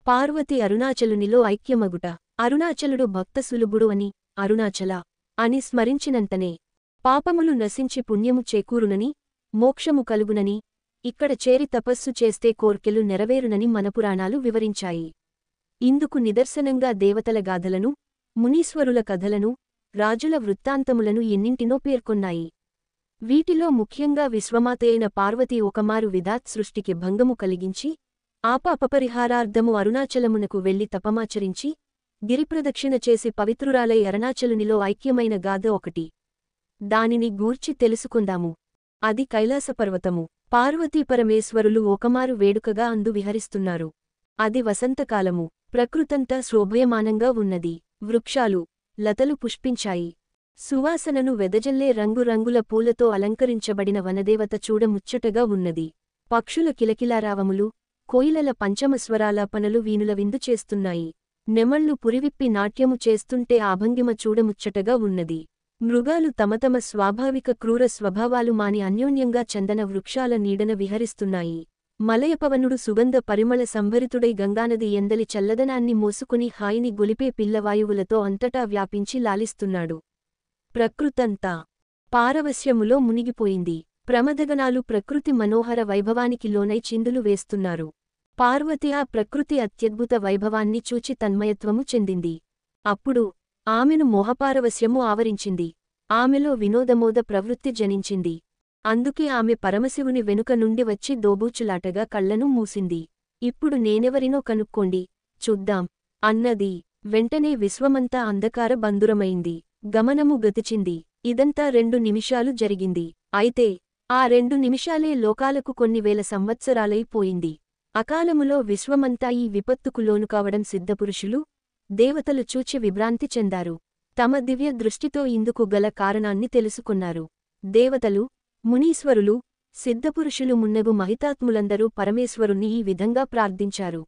పార్వతి అరుణాచలునిలో ఐక్యమగుట. అరుణాచలుడు భక్తసులభుడు అని, అరుణాచల అని స్మరించినంతనే పాపములు నశించి పుణ్యము చేకూరునని, మోక్షము కలుగునని, ఇక్కడ చేరి తపస్సు చేస్తే కోర్కెలు నెరవేరునని మన పురాణాలు వివరించాయి. ఇందుకు నిదర్శనంగా దేవతల గాథలను, మునీశ్వరుల కథలను, రాజుల వృత్తాంతములను ఎన్నింటినో పేర్కొన్నాయి. వీటిలో ముఖ్యంగా విశ్వమాతయైన పార్వతీ ఒకమారు విధాత్ సృష్టికి భంగము కలిగించి, ఆపాపపరిహారార్థము అరుణాచలమునకు వెళ్లి తపమాచరించి, గిరిప్రదక్షిణ చేసి పవిత్రురాలై అరుణాచలునిలో ఐక్యమైన గాథ ఒకటి. దానిని గూర్చి తెలుసుకుందాము. అది కైలాసపర్వతము. పార్వతీపరమేశ్వరులు ఒకమారు వేడుకగా అందు విహరిస్తున్నారు. అది వసంతకాలము. ప్రకృతంతా శోభయమానంగా ఉన్నది. వృక్షాలు, లతలు పుష్పించాయి. సువాసనను వెదజల్లే రంగురంగుల పూలతో అలంకరించబడిన వనదేవత చూడముచ్చటగా ఉన్నది. పక్షుల కిలకిలారావములు, కోయిలల పంచమస్వరాలాపనలు వీనుల విందు చేస్తున్నాయి. నెమళ్ళు పురివిప్పి నాట్యము చేస్తుంటే ఆభంగిమ చూడముచ్చటగా ఉన్నది. మృగాలు తమతమ స్వాభావిక క్రూర స్వభావాలు మాని అన్యోన్యంగా చందన వృక్షాల నీడన విహరిస్తున్నాయి. మలయపవనుడు సుగంధ పరిమళ సంభరితుడై గంగానది ఎందలి చల్లదనాన్ని మోసుకుని హాయిని గొలిపే పిల్లవాయువులతో అంతటా వ్యాపించి లాలిస్తున్నాడు. ప్రకృతంతా పారవస్యములో మునిగిపోయింది. ప్రమదగణాలు ప్రకృతి మనోహర వైభవానికి లోనై చిందులు వేస్తున్నారు. పార్వతి ఆ ప్రకృతి అత్యద్భుత వైభవాన్ని చూచి తన్మయత్వము చెందింది. అప్పుడు ఆమెను మోహపారవస్యము ఆవరించింది. ఆమెలో వినోదమోద ప్రవృత్తి జనించింది. అందుకే ఆమె పరమశివుని వెనుక నుండి వచ్చి దోబూచులాటగా కళ్లను మూసింది. ఇప్పుడు నేనెవరినో కనుక్కోండి, చూద్దాం అన్నది. వెంటనే విశ్వమంతా అంధకార బంధురమైంది. గమనము గతిచింది. ఇదంతా 2 నిమిషాలు జరిగింది. అయితే ఆ 2 నిమిషాలే లోకాలకు కొన్ని వేల సంవత్సరాలైపోయింది. అకాలములో విశ్వమంతా ఈ విపత్తుకు లోనుకావడం సిద్ధపురుషులు, దేవతలు చూచి విభ్రాంతి చెందారు. తమ దివ్య దృష్టితో ఇందుకు గల కారణాన్ని తెలుసుకున్నారు. దేవతలు, మునీశ్వరులు, సిద్ధపురుషులు మున్నగు మహితాత్ములందరూ పరమేశ్వరుణ్ణి ఈ విధంగా ప్రార్థించారు.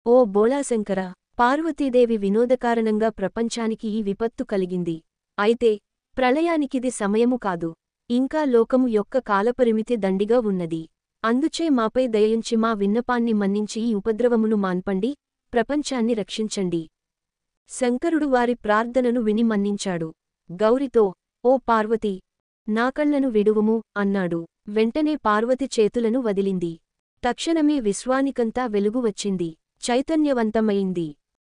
ఓ బోళాశంకర, పార్వతీదేవి వినోదకారణంగా ప్రపంచానికి ఈ విపత్తు కలిగింది. అయితే ప్రళయానికిది సమయము కాదు. ఇంకా లోకము యొక్క కాలపరిమితి దండిగా ఉన్నది. అందుచే మాపై దయయుంచి మా విన్నపాన్ని మన్నించి ఈ ఉపద్రవమును మాన్పండి, ప్రపంచాన్ని రక్షించండి. శంకరుడు వారి ప్రార్థనను విని మన్నించాడు. గౌరితో, ఓ పార్వతీ, నా కళ్లను విడువుము అన్నాడు. వెంటనే పార్వతి చేతులను వదిలింది. తక్షణమే విశ్వానికంతా వెలుగు వచ్చింది. చైతన్యవంతమైంది.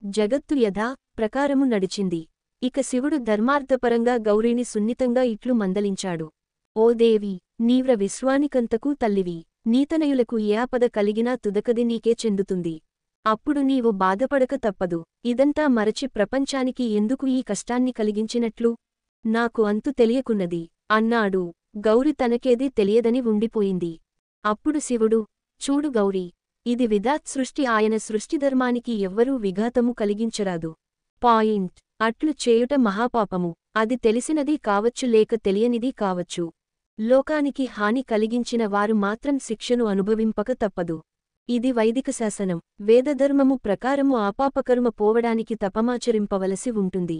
జగత్తు యథా ప్రకారము నడిచింది. ఇక శివుడు ధర్మార్థపరంగా గౌరీని సున్నితంగా ఇట్లు మందలించాడు. ఓ దేవి, నీవ్ర విశ్వానికంతకూ తల్లివి. నీతనయులకు ఏ ఆపద కలిగినా తుదకది నీకే చెందుతుంది. అప్పుడు నీవు బాధపడక తప్పదు. ఇదంతా మరచి ప్రపంచానికి ఎందుకు ఈ కష్టాన్ని కలిగించినట్లు? నాకు అంతు తెలియకున్నది అన్నాడు. గౌరి తనకేదీ తెలియదని ఉండిపోయింది. అప్పుడు శివుడు, చూడు గౌరీ, ఇది విధాత్ సృష్టి. ఆయన సృష్టిధర్మానికి ఎవ్వరూ విఘాతము కలిగించరాదు. పాయింట్. అట్లు చేయుట మహాపాపము. అది తెలిసినది కావచ్చు లేక తెలియనిది కావచ్చు. లోకానికి హాని కలిగించిన వారు మాత్రం శిక్షను అనుభవింపక తప్పదు. ఇది వైదిక శాసనం. వేదధర్మము ప్రకారము ఆపాపకర్మ పోవడానికి తపమాచరింపవలసి ఉంటుంది.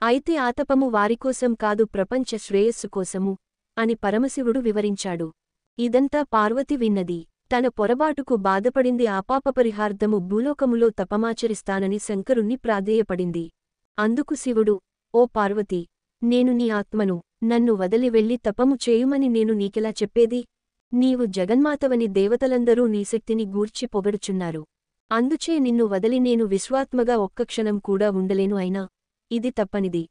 అయితే ఆతపము వారికోసం కాదు, ప్రపంచ శ్రేయస్సు కోసము అని పరమశివుడు వివరించాడు. ఇదంతా పార్వతి విన్నది. తన పొరబాటుకు బాధపడింది. ఆపాపపరిహార్థము భూలోకములో తపమాచరిస్తానని శంకరుణ్ణి ప్రాధేయపడింది. అందుకు శివుడు, ఓ పార్వతీ, నేను నీ ఆత్మను. నన్ను వదిలి వెళ్లి తపము చేయుమని నేను నీకెలా చెప్పేది? నీవు జగన్మాతవని దేవతలందరూ నీ శక్తిని గూర్చి పొగడుచున్నారు. అందుచే నిన్ను వదిలి నేను విశ్వాత్మగా ఒక్క క్షణం కూడా ఉండలేను. అయినా ఇది తప్పనిది.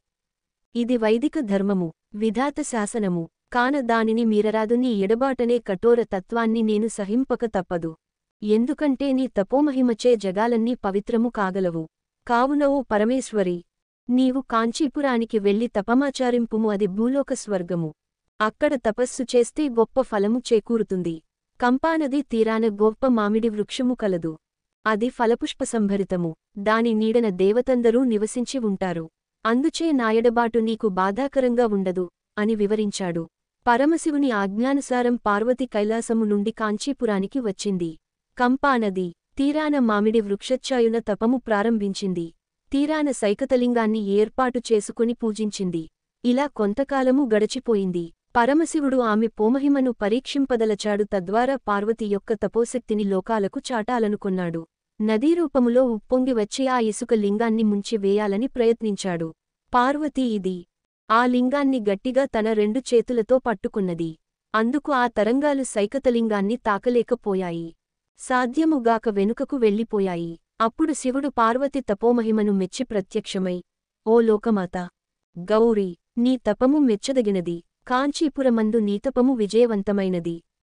ఇది వైదిక ధర్మము, విధాత శాసనము. కాన దానిని మీరరాదు. నీ ఎడబాటనే కఠోర తత్వాన్ని నేను సహింపక తప్పదు. ఎందుకంటే నీ తపోమహిమచే జగాలన్నీ పవిత్రము కాగలవు. కావున ఓ పరమేశ్వరి, నీవు కాంచీపురానికి వెళ్లి తపమాచారింపుము. అది భూలోక స్వర్గము. అక్కడ తపస్సు చేస్తే గొప్ప ఫలము చేకూరుతుంది. కంపానది తీరాన గొప్ప మామిడి వృక్షము కలదు. అది ఫలపుష్పసంభరితము. దాని నీడన దేవతందరూ నివసించి ఉంటారు. అందుచే నాయడబాటు నీకు బాధాకరంగా ఉండదు అని వివరించాడు. పరమశివుని ఆజ్ఞానుసారం పార్వతి కైలాసము నుండి కాంచీపురానికి వచ్చింది. కంపానది తీరాన మామిడి వృక్షఛాయున తపము ప్రారంభించింది. తీరాన సైకతలింగాన్ని ఏర్పాటు చేసుకుని పూజించింది. ఇలా కొంతకాలము గడచిపోయింది. పరమశివుడు ఆమె పోమహిమను పరీక్షింపదలచాడు. తద్వారా పార్వతి యొక్క తపోశక్తిని లోకాలకు చాటాలనుకొన్నాడు. నదీరూపములో ఉప్పొంగి వచ్చి ఆ ఇసుక లింగాన్ని ముంచి వేయాలని ప్రయత్నించాడు. పార్వతీ ఇది ఆ లింగాన్ని గట్టిగా తన 2 చేతులతో పట్టుకున్నది. అందుకు ఆ తరంగాలు సైకతలింగాన్ని తాకలేకపోయాయి. సాధ్యముగాక వెనుకకు వెళ్ళిపోయాయి. అప్పుడు శివుడు పార్వతి తపోమహిమను మెచ్చి ప్రత్యక్షమై, ఓ లోకమాత గౌరీ, నీ తపము మెచ్చదగినది. కాంచీపురమందు నీ తపము విజయవంతమైనది.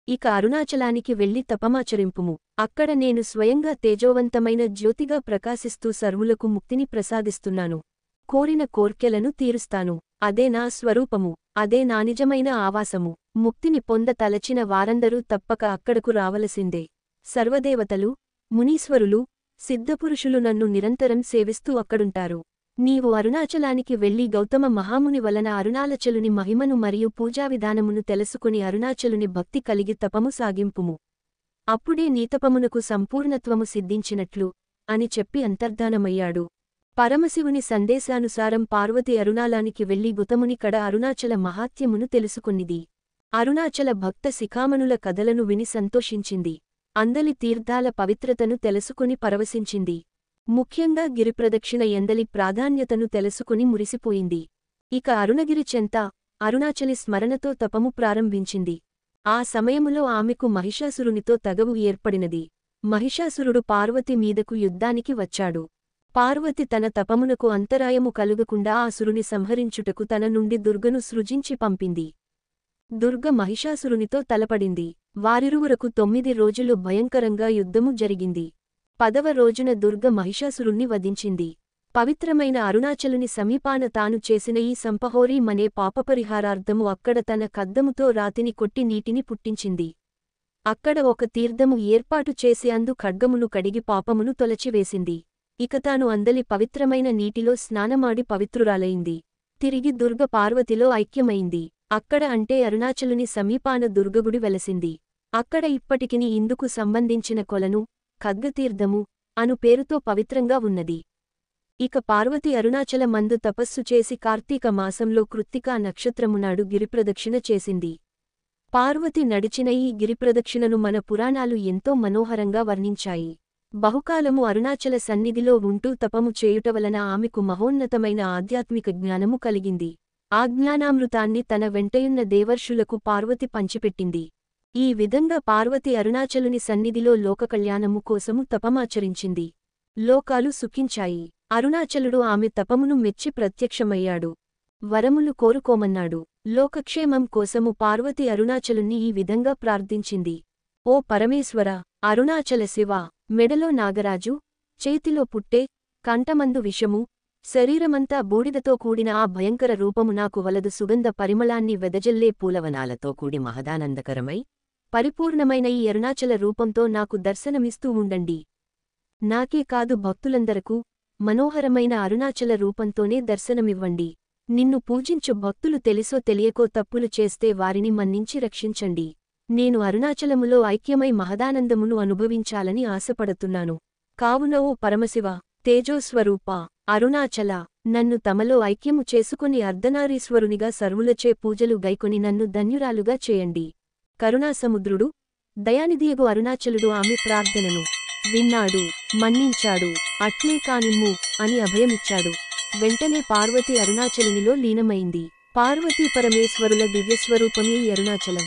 ఇక అరుణాచలానికి వెళ్లి తపమాచరింపుము. అక్కడ నేను స్వయంగా తేజోవంతమైన జ్యోతిగా ప్రకాశిస్తూ సర్వులకు ముక్తిని ప్రసాదిస్తున్నాను. కోరిన కోర్కెలను తీరుస్తాను. అదే నా స్వరూపము. అదే నా నిజమైన ఆవాసము. ముక్తిని పొంద తలచిన వారందరూ తప్పక అక్కడకు రావలసిందే. సర్వదేవతలు, మునీశ్వరులు, సిద్ధపురుషులు నన్ను నిరంతరం సేవిస్తూ అక్కడుంటారు. నీవు అరుణాచలానికి వెళ్లి గౌతమ మహాముని వలన అరుణాచలుని మహిమను మరియు పూజావిధానమును తెలుసుకుని అరుణాచలుని భక్తి కలిగి తపము సాగింపుము. అప్పుడే నీతపమునకు సంపూర్ణత్వము సిద్ధించినట్లు అని చెప్పి అంతర్ధానమయ్యాడు. పరమశివుని సందేశానుసారం పార్వతి అరుణాలానికి వెళ్లి గుతముని కడ అరుణాచల మహాత్మ్యమును తెలుసుకొన్నిది. అరుణాచల భక్త శిఖామణుల కథలను విని సంతోషించింది. అందలి తీర్థాల పవిత్రతను తెలుసుకుని పరవశించింది. ముఖ్యంగా గిరిప్రదక్షిణ ఎందలి ప్రాధాన్యతను తెలుసుకుని మురిసిపోయింది. ఇక అరుణగిరి చెంత అరుణాచలి స్మరణతో తపము ప్రారంభించింది. ఆ సమయములో ఆమెకు మహిషాసురునితో తగవు ఏర్పడినది. మహిషాసురుడు పార్వతి మీదకు యుద్ధానికి వచ్చాడు. పార్వతి తన తపమునకు అంతరాయము కలుగకుండా ఆసురుని సంహరించుటకు తన నుండి దుర్గను సృజించి పంపింది. దుర్గ మహిషాసురునితో తలపడింది. వారిరువురకు 9 రోజులు భయంకరంగా యుద్ధము జరిగింది. 10వ రోజున దుర్గ మహిషాసురుణ్ణి వధించింది. పవిత్రమైన అరుణాచలుని సమీపాన తాను చేసిన ఈ సంపహోరీమనే పాపపరిహారార్థము అక్కడ తన కద్దముతో రాతిని కొట్టి నీటిని పుట్టించింది. అక్కడ ఒక తీర్థము ఏర్పాటు చేసి అందు ఖడ్గమును కడిగి పాపమును తొలచివేసింది. ఇక తాను అందలి పవిత్రమైన నీటిలో స్నానమాడి పవిత్రురాలైంది. తిరిగి దుర్గ పార్వతిలో ఐక్యమైంది. అక్కడ అంటే అరుణాచలుని సమీపాన దుర్గగుడి వెలసింది. అక్కడ ఇప్పటికిని ఇందుకు సంబంధించిన కొలను, ఖడ్గతీర్థము అను పేరుతో పవిత్రంగా ఉన్నది. ఇక పార్వతి అరుణాచల మందు తపస్సు చేసి కార్తీక మాసంలో కృత్తికా నక్షత్రమునాడు గిరిప్రదక్షిణ చేసింది. పార్వతి నడిచిన ఈ గిరిప్రదక్షిణను మన పురాణాలు ఎంతో మనోహరంగా వర్ణించాయి. బహుకాలము అరుణాచల సన్నిధిలో ఉంటూ తపము చేయుటవలన ఆమెకు మహోన్నతమైన ఆధ్యాత్మిక జ్ఞానము కలిగింది. ఆ జ్ఞానామృతాన్ని తన వెంటయున్న దేవర్షులకు పార్వతి పంచిపెట్టింది. ఈ విధంగా పార్వతి అరుణాచలుని సన్నిధిలో లోకకళ్యాణము కోసము తపమాచరించింది. లోకాలు సుఖించాయి. అరుణాచలుడు ఆమె తపమును మెచ్చి ప్రత్యక్షమయ్యాడు. వరములు కోరుకోమన్నాడు. లోకక్షేమం కోసము పార్వతి అరుణాచలుణ్ణి ఈ విధంగా ప్రార్థించింది. ఓ పరమేశ్వర, అరుణాచల శివ, మెడలో నాగరాజు, చేతిలో పుట్టే, కంఠమందు విషము, శరీరమంతా బూడిదతో కూడిన ఆ భయంకర రూపము నాకు వలదు. సుగంధ పరిమళాన్ని వెదజల్లే పూలవనాలతో కూడి మహదానందకరమై పరిపూర్ణమైన ఈ అరుణాచల రూపంతో నాకు దర్శనమిస్తూ ఉండండి. నాకే కాదు భక్తులందరకు మనోహరమైన అరుణాచల రూపంతోనే దర్శనమివ్వండి. నిన్ను పూజించు భక్తులు తెలిసో తెలియకో తప్పులు చేస్తే వారిని మన్నించి రక్షించండి. నేను అరుణాచలములో ఐక్యమై మహదానందమును అనుభవించాలని ఆశపడుతున్నాను. కావున ఓ పరమశివ, తేజోస్వరూపా, అరుణాచల, నన్ను తమలో ఐక్యము చేసుకుని అర్ధనారీశ్వరునిగా సర్వులచే పూజలు గైకొని నన్ను ధన్యురాలుగా చేయండి. కరుణాసముద్రుడు, దయానిధియగు అరుణాచలుడు ఆమె ప్రార్థనను విన్నాడు, మన్నించాడు. అట్లే కానిమ్ము అని అభయమిచ్చాడు. వెంటనే పార్వతి అరుణాచలునిలో లీనమైంది. పార్వతీ పరమేశ్వరుల దివ్యస్వరూపమే ఈ అరుణాచలం.